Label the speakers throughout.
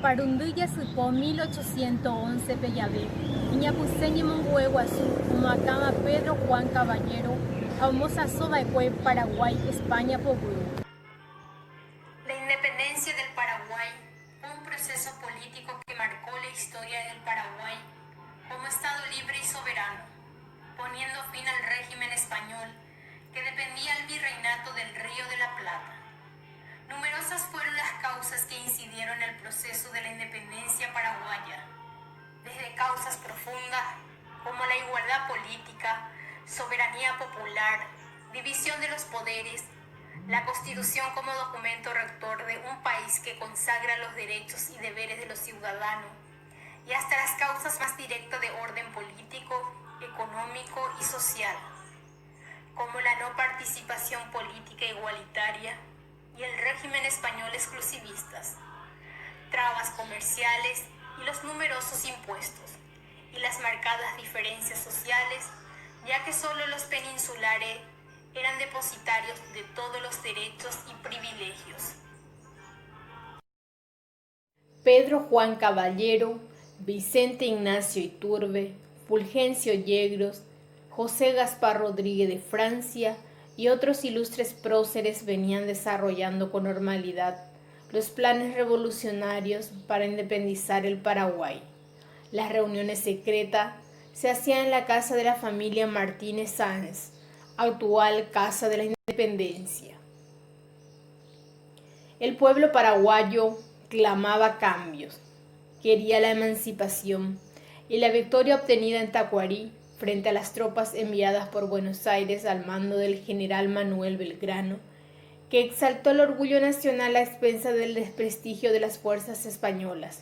Speaker 1: Parunduya supo 1811 Pellavé, Iñapuseñi Mongue Guazú, Humacama Pedro Juan Caballero, Aumosa Sobaecue, Paraguay, España, Poburu.
Speaker 2: La independencia del Paraguay fue un proceso político que marcó la historia del Paraguay como Estado libre y soberano, poniendo fin al régimen español que dependía del virreinato del Río de la Plata. Numerosas fueron las causas que incidieron en el proceso de la independencia paraguaya, desde causas profundas como la igualdad política, soberanía popular, división de los poderes, la Constitución como documento rector de un país que consagra los derechos y deberes de los ciudadanos, y hasta las causas más directas de orden político, económico y social, como la no participación política igualitaria y el régimen español exclusivistas, trabas comerciales y los numerosos impuestos, y las marcadas diferencias sociales, ya que solo los peninsulares eran depositarios de todos los derechos y privilegios.
Speaker 1: Pedro Juan Caballero, Vicente Ignacio Iturbe, Fulgencio Yegros, José Gaspar Rodríguez de Francia y otros ilustres próceres venían desarrollando con normalidad los planes revolucionarios para independizar el Paraguay. Las reuniones secretas se hacían en la casa de la familia Martínez Sáenz, actual Casa de la Independencia. El pueblo paraguayo clamaba cambios, quería la emancipación y la victoria obtenida en Tacuarí frente a las tropas enviadas por Buenos Aires al mando del general Manuel Belgrano, que exaltó el orgullo nacional a expensas del desprestigio de las fuerzas españolas.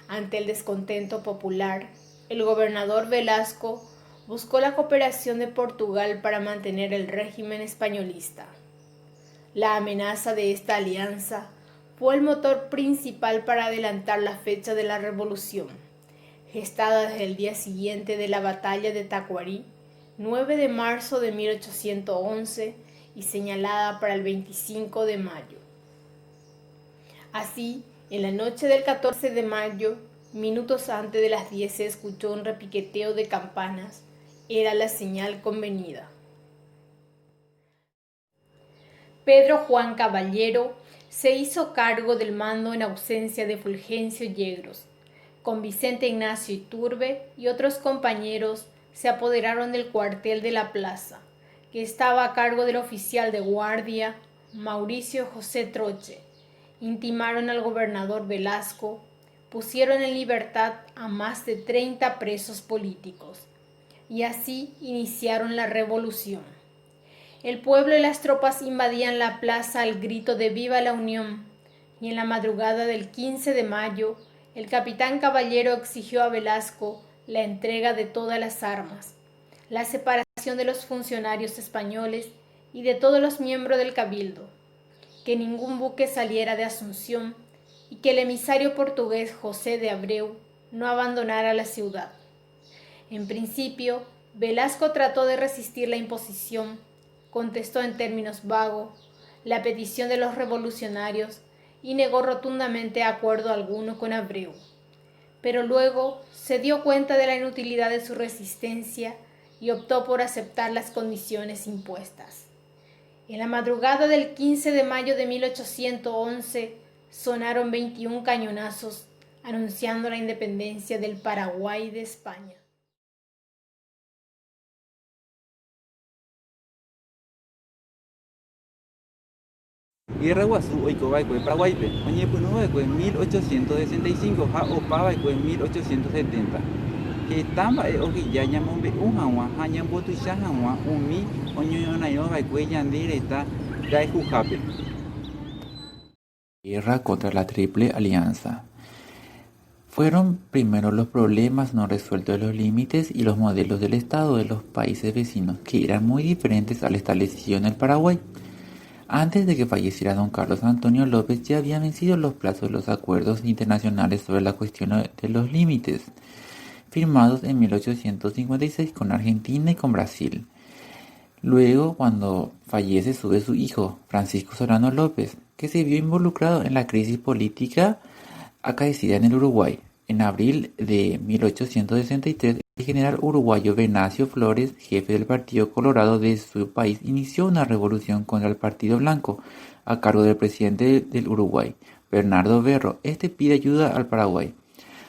Speaker 1: Ante el descontento popular, el gobernador Velasco buscó la cooperación de Portugal para mantener el régimen españolista. La amenaza de esta alianza fue el motor principal para adelantar la fecha de la revolución, gestada desde el día siguiente de la batalla de Tacuarí, 9 de marzo de 1811, y señalada para el 25 de mayo. Así, en la noche del 14 de mayo, minutos antes de las 10 se escuchó un repiqueteo de campanas. Era la señal convenida. Pedro Juan Caballero se hizo cargo del mando en ausencia de Fulgencio Yegros. Con Vicente Ignacio Iturbe y otros compañeros se apoderaron del cuartel de la plaza, que estaba a cargo del oficial de guardia Mauricio José Troche. Intimaron al gobernador Velasco, pusieron en libertad a más de 30 presos políticos, y así iniciaron la revolución. El pueblo y las tropas invadían la plaza al grito de ¡Viva la Unión! Y en la madrugada del 15 de mayo, el capitán Caballero exigió a Velasco la entrega de todas las armas, la separación de los funcionarios españoles y de todos los miembros del cabildo, que ningún buque saliera de Asunción y que el emisario portugués José de Abreu no abandonara la ciudad. En principio, Velasco trató de resistir la imposición, contestó en términos vagos la petición de los revolucionarios y negó rotundamente acuerdo alguno con Abreu. Pero luego se dio cuenta de la inutilidad de su resistencia y optó por aceptar las condiciones impuestas. En la madrugada del 15 de mayo de 1811 sonaron 21 cañonazos anunciando la independencia del Paraguay de España.
Speaker 3: Guerra Guazú oikovaikue Paraguaype, oñepyrũva'ekue 1865 ha opavaikue 1870. Heta mba'e oheja ñamombe'u hag̃ua ha ñambotycha hag̃ua umi oñoñorãivava'ekue ñane retã ra'ehuhápe.
Speaker 4: Guerra contra la Triple Alianza. Fueron primero los problemas no resueltos de los límites y los modelos del Estado de los países vecinos, que eran muy diferentes al establecido en el Paraguay. Antes de que falleciera don Carlos Antonio López ya habían vencido los plazos de los acuerdos internacionales sobre la cuestión de los límites, firmados en 1856 con Argentina y con Brasil. Luego, cuando fallece su hijo, Francisco Solano López, que se vio involucrado en la crisis política acaecida en el Uruguay. En abril de 1863, el general uruguayo Venancio Flores, jefe del Partido Colorado de su país, inició una revolución contra el Partido Blanco, a cargo del presidente del Uruguay, Bernardo Berro. Este pide ayuda al Paraguay.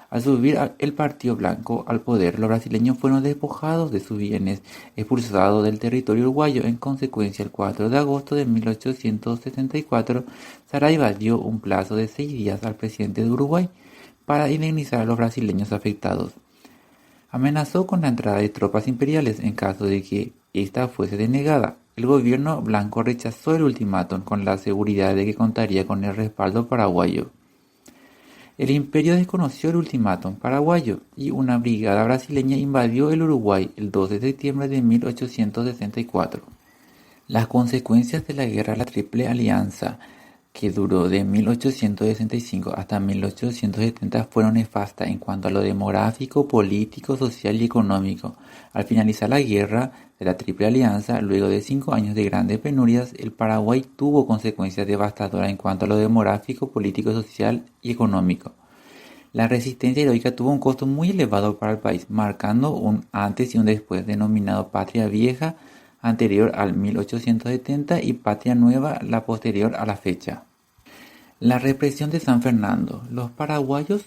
Speaker 4: Al subir el Partido Blanco al poder, los brasileños fueron despojados de sus bienes, expulsados del territorio uruguayo. En consecuencia, el 4 de agosto de 1864, Saraiva dio un plazo de 6 días al presidente de Uruguay para indemnizar a los brasileños afectados. Amenazó con la entrada de tropas imperiales en caso de que esta fuese denegada. El gobierno blanco rechazó el ultimátum con la seguridad de que contaría con el respaldo paraguayo. El imperio desconoció el ultimátum paraguayo y una brigada brasileña invadió el Uruguay el 12 de septiembre de 1864. Las consecuencias de la guerra de la Triple Alianza, que duró de 1865 hasta 1870, fueron nefastas en cuanto a lo demográfico, político, social y económico. Al finalizar la guerra de la Triple Alianza, luego de 5 años de grandes penurias, el Paraguay tuvo consecuencias devastadoras en cuanto a lo demográfico, político, social y económico. La resistencia heroica tuvo un costo muy elevado para el país, marcando un antes y un después, denominado Patria Vieja, anterior al 1870, y Patria Nueva, la posterior a la fecha. La represión de San Fernando. Los paraguayos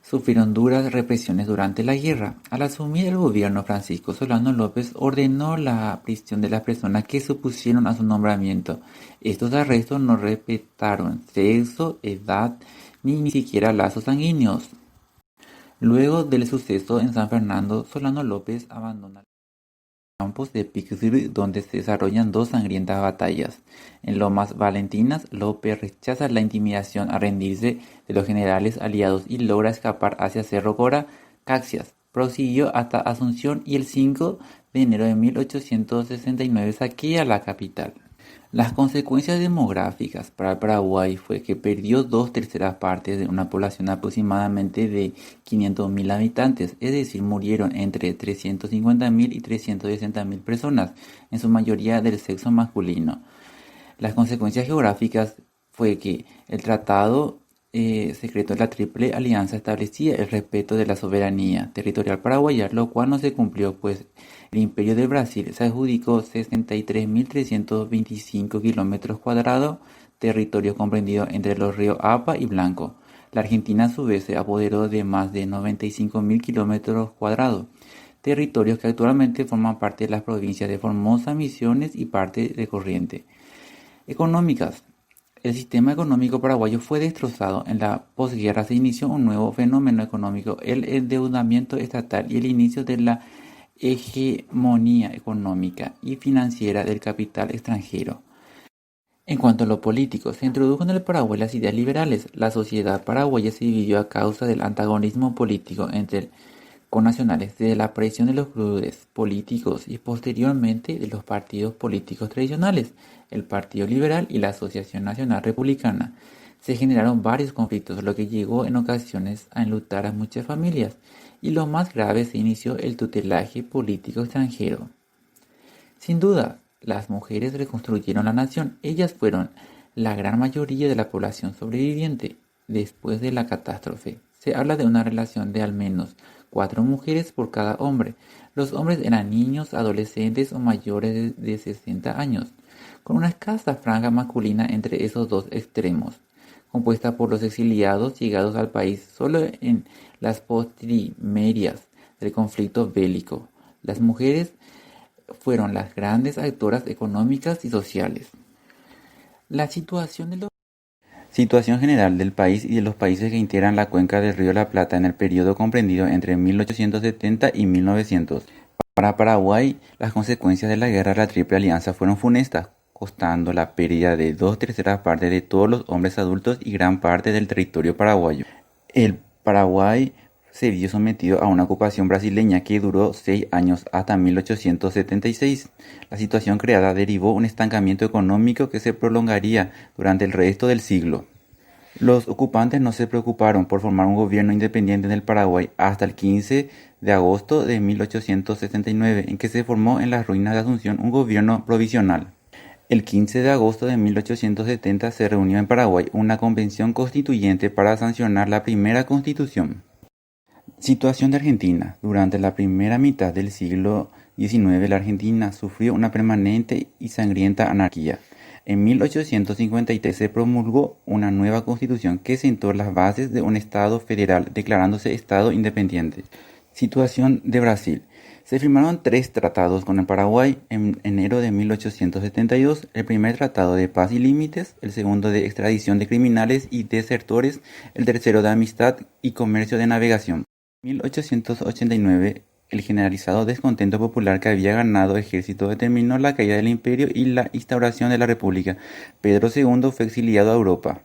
Speaker 4: sufrieron duras represiones durante la guerra. Al asumir el gobierno, Francisco Solano López ordenó la prisión de las personas que se opusieron a su nombramiento. Estos arrestos no respetaron sexo, edad, ni siquiera lazos sanguíneos. Luego del suceso en San Fernando, Solano López abandona campos de Pixir, donde se desarrollan 2 sangrientas batallas. En Lomas Valentinas, López rechaza la intimidación a rendirse de los generales aliados y logra escapar hacia Cerro Cora, Caxias. Prosiguió hasta Asunción y el 5 de enero de 1869 saquea la capital. Las consecuencias demográficas para el Paraguay fue que perdió 2/3 partes de una población aproximadamente de 500.000 habitantes, es decir, murieron entre 350.000 y 360.000 personas, en su mayoría del sexo masculino. Las consecuencias geográficas fue que el tratado secreto de la Triple Alianza establecía el respeto de la soberanía territorial paraguaya, lo cual no se cumplió, pues el Imperio del Brasil se adjudicó 63.325 kilómetros cuadrados, territorio comprendido entre los ríos Apa y Blanco. La Argentina a su vez se apoderó de más de 95.000 kilómetros cuadrados, territorios que actualmente forman parte de las provincias de Formosa, Misiones y parte de Corrientes. Económicas. El sistema económico paraguayo fue destrozado. En la posguerra se inició un nuevo fenómeno económico, el endeudamiento estatal y el inicio de la hegemonía económica y financiera del capital extranjero. En cuanto a lo político, se introdujo en el Paraguay las ideas liberales. La sociedad paraguaya se dividió a causa del antagonismo político entre connacionales, de la presión de los clubes políticos y posteriormente de los partidos políticos tradicionales, el Partido Liberal y la Asociación Nacional Republicana. Se generaron varios conflictos, lo que llegó en ocasiones a enlutar a muchas familias, y lo más grave, se inició el tutelaje político extranjero. Sin duda, las mujeres reconstruyeron la nación. Ellas fueron la gran mayoría de la población sobreviviente después de la catástrofe. Se habla de una relación de al menos 4 mujeres por cada hombre. Los hombres eran niños, adolescentes o mayores de 60 años, con una escasa franja masculina entre esos dos extremos, compuesta por los exiliados llegados al país solo en las postrimerias del conflicto bélico. Las mujeres fueron las grandes actoras económicas y sociales. La situación general del país y de los países que integran la cuenca del río de la Plata en el periodo comprendido entre 1870 y 1900. Para Paraguay, las consecuencias de la guerra de la Triple Alianza fueron funestas, costando la pérdida de 2/3 partes de todos los hombres adultos y gran parte del territorio paraguayo. El Paraguay se vio sometido a una ocupación brasileña que duró 6 años, hasta 1876. La situación creada derivó un estancamiento económico que se prolongaría durante el resto del siglo. Los ocupantes no se preocuparon por formar un gobierno independiente en el Paraguay hasta el 15 de agosto de 1869, en que se formó en las ruinas de Asunción un gobierno provisional.
Speaker 3: El 15 de agosto de 1870 se reunió en Paraguay una convención constituyente para sancionar la primera constitución. Situación de Argentina. Durante la primera mitad del siglo XIX, la Argentina sufrió una permanente y sangrienta anarquía. En 1853 se promulgó una nueva constitución que sentó las bases de un Estado federal, declarándose Estado independiente. Situación de Brasil. Se firmaron 3 tratados con el Paraguay en enero de 1872, el primer tratado de paz y límites, el segundo de extradición de criminales y desertores, el tercero de amistad y comercio de navegación. En 1889, el generalizado descontento popular que había ganado ejército determinó la caída del imperio y la instauración de la república. Pedro II fue exiliado a Europa.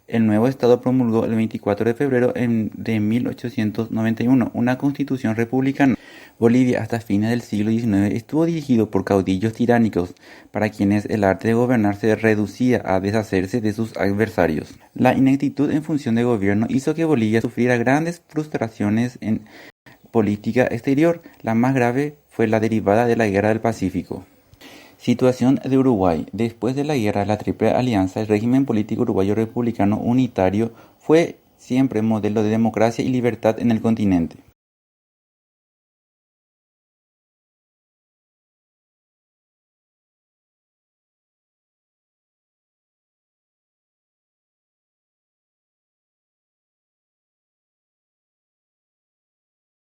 Speaker 3: El nuevo Estado promulgó el 24 de febrero de 1891 una constitución republicana. Bolivia hasta fines del siglo XIX estuvo dirigido por caudillos tiránicos, para quienes el arte de gobernar se reducía a deshacerse de sus adversarios. La ineptitud en función de gobierno hizo que Bolivia sufriera grandes frustraciones en política exterior. La más grave fue la derivada de la Guerra del Pacífico. Situación de Uruguay. Después de la Guerra de la Triple Alianza, el régimen político uruguayo republicano unitario fue siempre modelo de democracia y libertad en el continente.